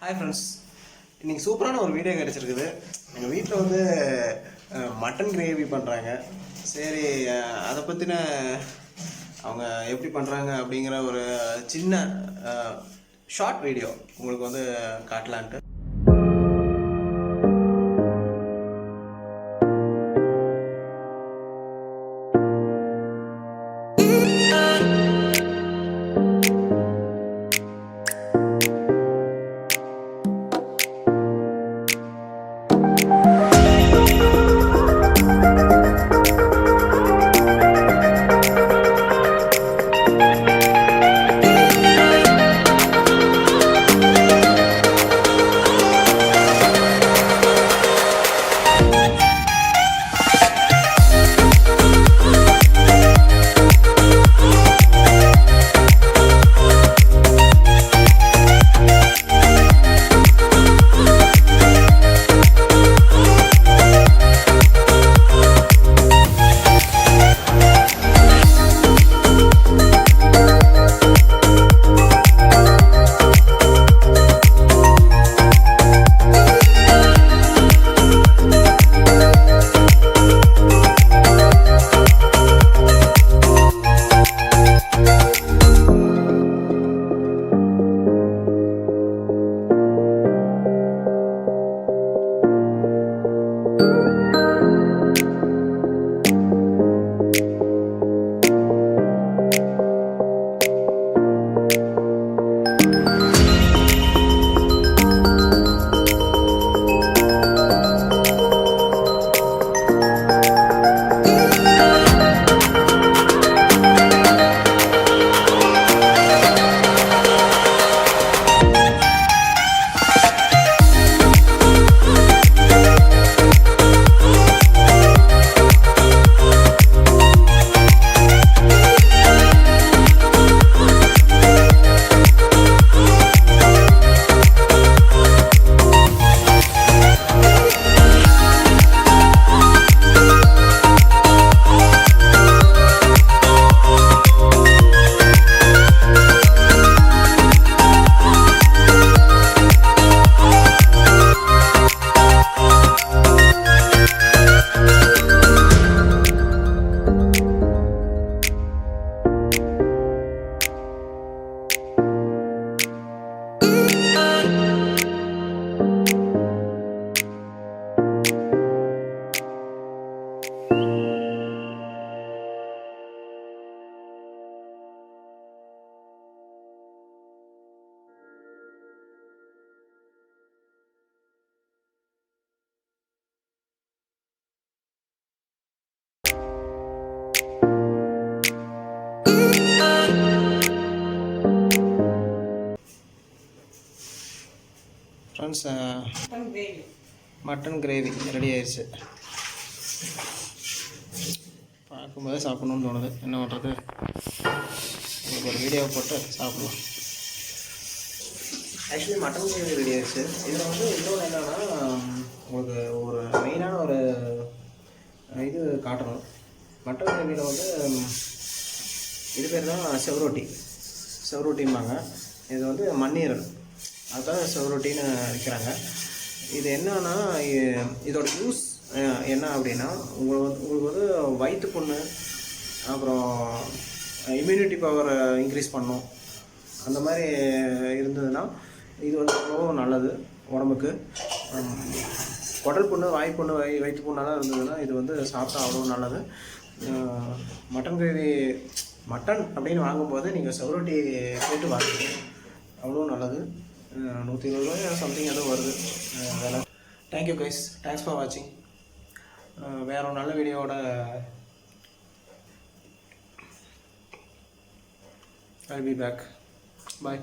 Hi friends, இன்னைக்கு சூப்பரான ஒரு வீடியோ கிடைச்சிருக்குது. எங்க வீட்ல வந்து மட்டன் கிரேவி பண்றாங்க. சரி அத பத்தின அவங்க எப்படி பண்றாங்க அப்படிங்கற ஒரு சின்ன ஷார்ட் வீடியோ உங்களுக்கு வந்து காட்டலாம்னு. ஃப்ரெண்ட்ஸ் மட்டன் கிரேவி ரெடி ஆயிடுச்சு. பார்க்கும்போது சாப்பிட்ணுன்னு தோணுது. என்ன பண்ணுறது, உங்களுக்கு ஒரு வீடியோவை போட்டு சாப்பிடுவோம். ஆக்சுவலி மட்டன் கிரேவி ரெடி ஆயிடுச்சு. இதில் வந்து இன்னொன்று என்னென்னா, உங்களுக்கு ஒரு மெயினான ஒரு இது காட்டணும். மட்டன் கிரேவியில் வந்து இது பேர் தான் செவரோட்டிம்பாங்க. இது வந்து மண்ணீரல், அதுதான் செவரோட்டின்னு விற்கிறாங்க. இது என்னன்னா, இதோட யூஸ் என்ன அப்படின்னா, உங்களுக்கு வந்து வயிற்று புண்ணு, அப்புறம் இம்யூனிட்டி பவரை இன்க்ரீஸ் பண்ணும். அந்த மாதிரி இருந்ததுன்னா இது வந்து ரொம்ப நல்லது உடம்புக்கு. குடல் புண்ணு, வாய்ப்புண்ணு, வயிற்று புண்ணெல்லாம் இருந்ததுன்னா இது வந்து சாப்பிட்டா அவ்வளோ நல்லது. மட்டன் கிரேவி மட்டன் அப்படின்னு வாங்கும்போது நீங்கள் செவரோட்டி கேட்டு வாங்குங்க, அவ்வளோ நல்லது. 120 ரூபாய் சம்திங் ஏதோ வருது வேலை. தேங்க்யூ கைஸ், தேங்க்ஸ் ஃபார் வாட்சிங். வேற ஒரு நல்ல வீடியோவோட I'll be back. Bye.